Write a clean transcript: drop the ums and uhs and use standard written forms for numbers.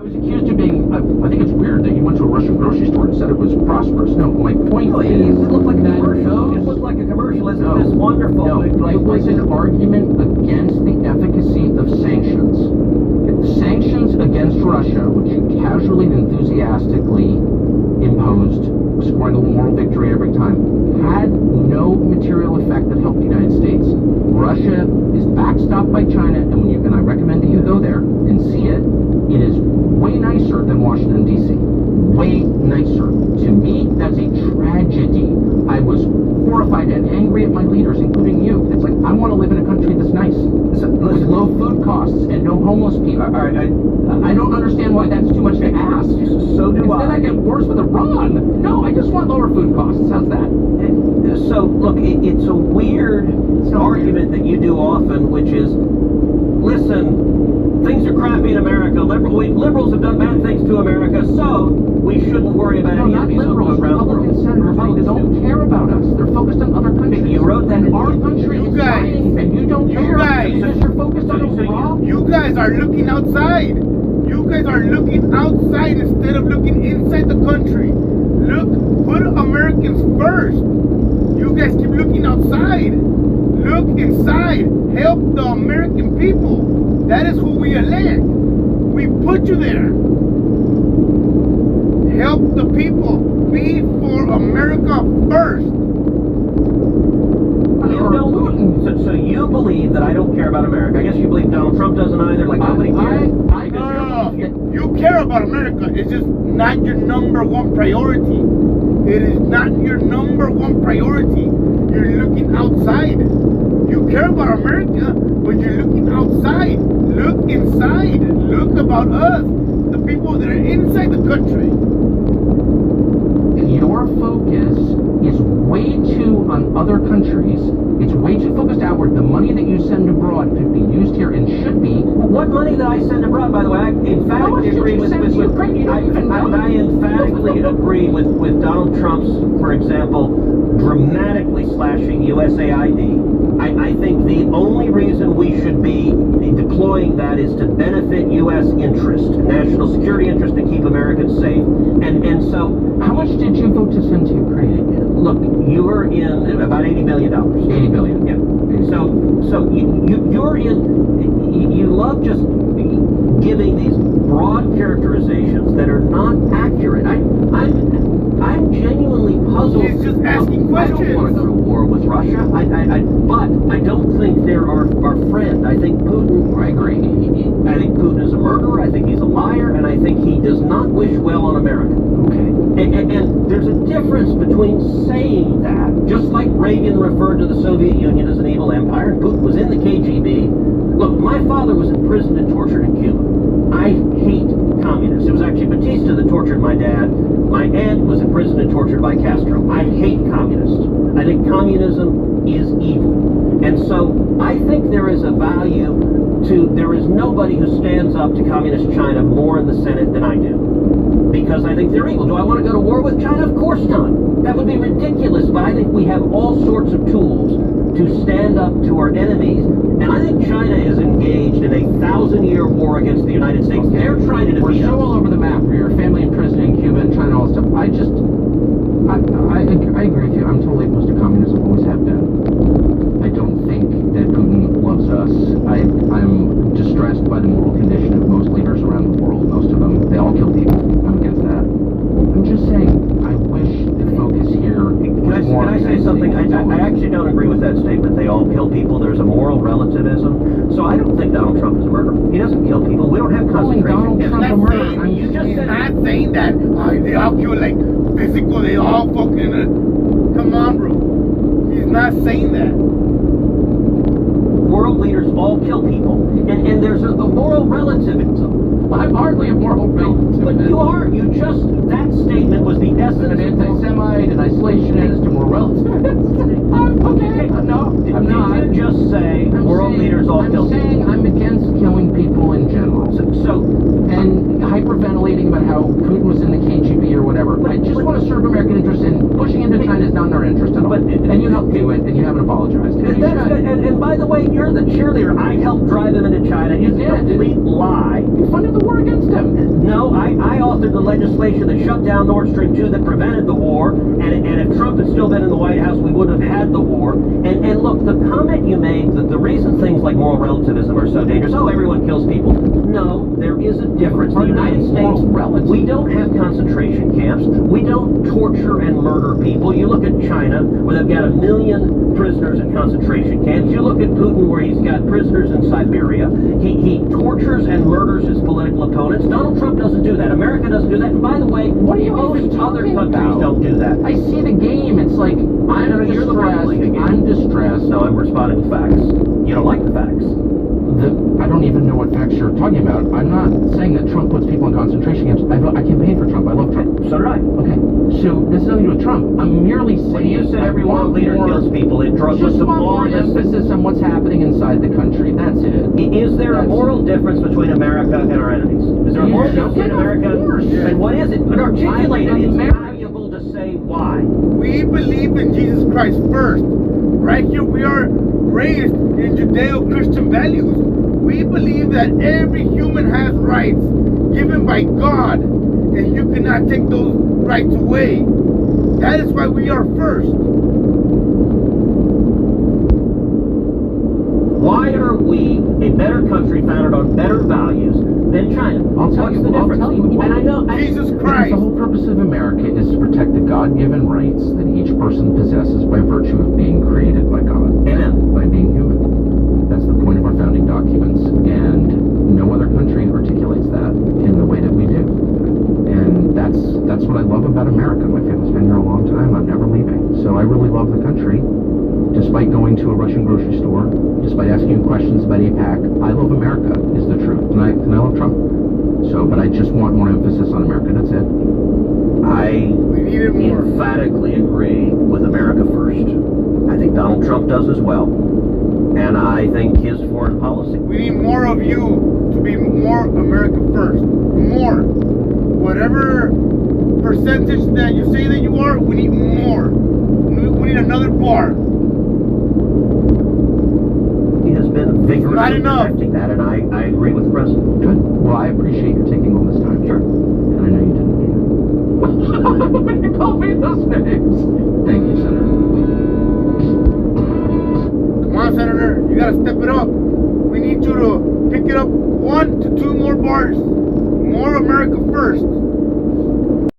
was accused of being, I think it's weird that you went to a Russian grocery store and said it was prosperous. No, my point is... It looked like a commercial. It looked like a commercial. Isn't this wonderful? No, it was an argument against the efficacy of sanctions. Sanctions against Russia, which you casually and enthusiastically imposed, scoring a moral victory every time, had no material effect that helped the United States. Russia is backstopped by China, and I recommend that you go there and see it. It is way nicer than Washington, D.C. Way nicer. To me, that's a tragedy. I was horrified and angry at my leaders, including you. It's like, I want to live in a country that's nice, with low food costs and no homeless people. I don't understand why that's too much to ask. So do Instead, I get worse with Iran. No, I just want lower food costs. How's that? So, look, it's a weird argument that you do often, which is, listen, things are crappy in America. Liberals have done bad things to America, so we shouldn't worry about any of these liberals. around the Republican world. senators, they don't care about us. They're focused on other countries. You wrote that and in our country is guys, dying, and you don't care because you're focused on Iran. You guys are looking outside. You guys are looking outside instead of looking inside the country. Put Americans first. You guys keep looking outside. Look inside. Help the American people. That is who we elect. We put you there. Help the people. Be for America first. So you believe that I don't care about America. I guess you believe Donald Trump doesn't either. Like nobody cares. You care about America. It's just not your number one priority. It is not your number one priority. You're looking outside. You care about America, but you're looking outside. Look inside. Look about us, the people that are inside the country. Your focus is way too on other countries. It's way too focused outward. The money that you send abroad could be used here and should be. What money that I send abroad, by the way, I emphatically agree with I emphatically agree with Donald Trump's, for example, dramatically slashing USAID. I think the only reason we should be deploying that is to benefit U.S. interest, national security interest, to keep Americans safe. And so, how much did you vote to send to Ukraine? Look, you were in about $80 billion. $80 billion. Yeah. So you're in. You love just giving these broad characterizations that are not accurate. I'm genuinely puzzled. He's just asking questions. I don't want to go to war with Russia. But I don't think they're our friend. I think Putin. I agree. I think Putin is a murderer. I think he's a liar, and I think he does not wish well on America. Okay. And there's a difference between saying that, just like Reagan referred to the Soviet Union as an evil empire, and Putin was in the KGB. Look, my father was in prison and tortured in Cuba. I hate communists. It was actually Batista that tortured my dad. My aunt was in prison and tortured by Castro. I hate communists. I think communism is evil. And so I think there is a value to, there is nobody who stands up to communist China more in the Senate than I do. Because I think they're evil. Do I want to go to war with China? Of course not. That would be ridiculous, but I think we have all sorts of tools to stand up to our enemies. And I think China is engaged in a 1,000-year war against the United States. Okay. They're trying to defeat us. We're so all over the map. Your family in prison in Cuba and China and all that stuff. I agree with you. I'm totally opposed to communism. Always have been. I don't think that Putin loves us. I'm distressed by the moral condition of most leaders around the world. Most of them, they all kill people. I'm against that. I'm just saying, I wish the focus here was more. Can I say something? I actually don't agree with that statement. They all kill people. There's a moral relativism. So I don't think Donald Trump is a murderer. He doesn't kill people. We don't have concentration camps. You just said not saying that. They all kill like physical. They all fucking. Come on, bro. He's not saying that. World leaders all kill people, and there's a moral relativism. I'm hardly a moral relativist. But you are. You just, that statement was the essence. An anti-Semite, an isolationist, a moral relativist. Okay, no, I'm not. Did you just say world leaders all kill people? I'm saying I'm against killing people in general. And hyperventilating about how Putin was in the KGB or whatever. I just want to serve American interests, and pushing into China is not in our interest at all. And you helped do it, and you haven't apologized. And, and by the way, you're the cheerleader. I helped drive him into China. It's a complete lie. You funded the war against him. No, I authored the legislation that shut down Nord Stream 2 that prevented the war, and if Trump had still been in the White House, we wouldn't have had the war. And look, the comment you made, that the reason things like moral relativism are so dangerous, oh, everyone kills people. No, there is a difference. The United States, we don't have concentration camps. We don't torture and murder people. You look at China, where they've got 1 million prisoners in concentration camps. You look at Putin, where he's got prisoners in Siberia. He tortures and murders his political opponents. Donald Trump doesn't do that. America doesn't do that. And by the way, what are you most other countries don't do that. I see the game. It's like, I'm distressed. No, I'm responding with facts. You don't like the facts. I don't even know what facts you're talking about. I'm not saying that Trump puts people in concentration camps. I campaign for Trump. I love Trump. So do I. Okay. So this has nothing to do with Trump. I'm merely saying... When you said every world leader kills people, it draws us more emphasis on what's happening inside the country. That's it. Is there a moral difference between America and our enemies? Is there a moral difference between America and what is it? But articulate it. It's valuable to say why. We believe in Jesus Christ first. Right here we are raised in Judeo-Christian values. We believe that every human has rights given by God, and you cannot take those rights away. That is why we are first. Why are we a better country founded on better values than China? What's the difference? I'll tell you. And I know Jesus Christ. The whole purpose of America is to protect the God-given rights that each person possesses by virtue of being created by God. Amen. By being human. That's the point of our founding documents, and no other country articulates that in the way that we do. And that's what I love about America. My family's been here a long time. I'm never leaving. So I really love the country. Despite going to a Russian grocery store, despite asking questions about AIPAC, I love America is the truth, and I love Trump. So, but I just want more emphasis on America. That's it. I emphatically agree with America first. I think Donald Trump does as well. And I think his foreign policy. We need more of you to be more America first. More. Whatever percentage that you say that you are, we need more. We need another bar. He has been vigorously protecting that, and I agree with the president. Good. Well, I appreciate your taking all this time. Sure. And I know you didn't mean it. You called me those names. Thank you, Senator. Come on, Senator. You gotta step it up. We need you to pick it up 1 to 2 more bars. More America first.